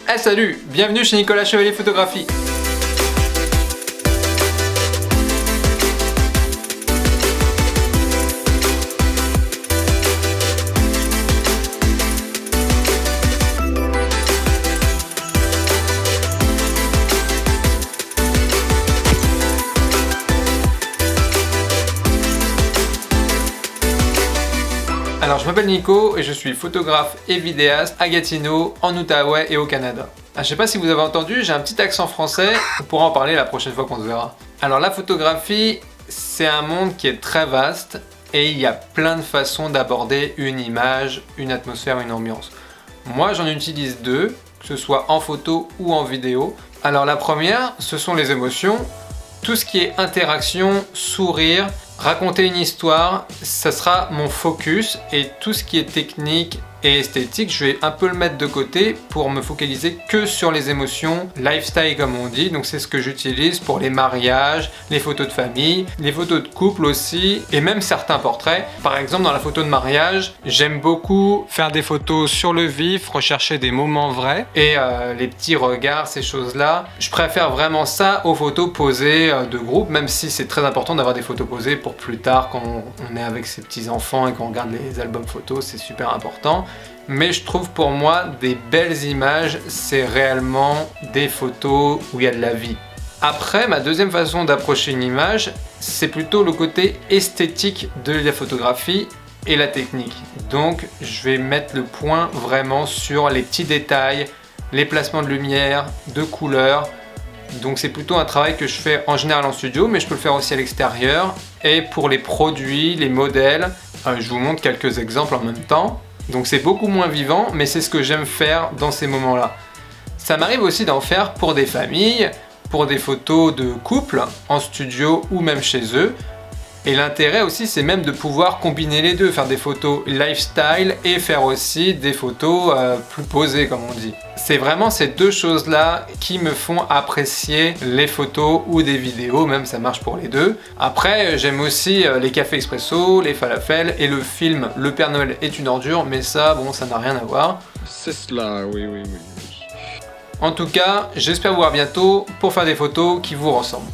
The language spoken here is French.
Hey salut, bienvenue chez Nicolas Chevalier Photographie. Alors je m'appelle Nico et je suis photographe et vidéaste à Gatineau, en Outaouais et au Canada. Je sais pas si vous avez entendu, j'ai un petit accent français, on pourra en parler la prochaine fois qu'on se verra. Alors la photographie, c'est un monde qui est très vaste et il y a plein de façons d'aborder une image, une atmosphère, une ambiance. Moi j'en utilise deux, que ce soit en photo ou en vidéo. Alors la première, ce sont les émotions, tout ce qui est interaction, sourire, raconter une histoire, ça sera mon focus et tout ce qui est technique et esthétique, je vais un peu le mettre de côté pour me focaliser que sur les émotions, lifestyle comme on dit, donc c'est ce que j'utilise pour les mariages, les photos de famille, les photos de couple aussi et même certains portraits. Par exemple dans la photo de mariage, j'aime beaucoup faire des photos sur le vif, rechercher des moments vrais et les petits regards, ces choses-là. Je préfère vraiment ça aux photos posées de groupe, même si c'est très important d'avoir des photos posées pour plus tard quand on est avec ses petits enfants et qu'on regarde les albums photos, c'est super important. Mais je trouve pour moi des belles images, c'est réellement des photos où il y a de la vie. Après, ma deuxième façon d'approcher une image, c'est plutôt le côté esthétique de la photographie et la technique. Donc je vais mettre le point vraiment sur les petits détails, les placements de lumière, de couleurs. Donc c'est plutôt un travail que je fais en général en studio, mais je peux le faire aussi à l'extérieur. Et pour les produits, les modèles, je vous montre quelques exemples en même temps. Donc c'est beaucoup moins vivant, mais c'est ce que j'aime faire dans ces moments-là. Ça m'arrive aussi d'en faire pour des familles, pour des photos de couple, en studio ou même chez eux. Et l'intérêt aussi, c'est même de pouvoir combiner les deux, faire des photos lifestyle et faire aussi des photos plus posées, comme on dit. C'est vraiment ces deux choses-là qui me font apprécier les photos ou des vidéos, même ça marche pour les deux. Après, j'aime aussi les cafés expresso, les falafels et le film Le Père Noël est une ordure, mais ça, bon, ça n'a rien à voir. C'est cela, oui. En tout cas, j'espère vous voir bientôt pour faire des photos qui vous ressemblent.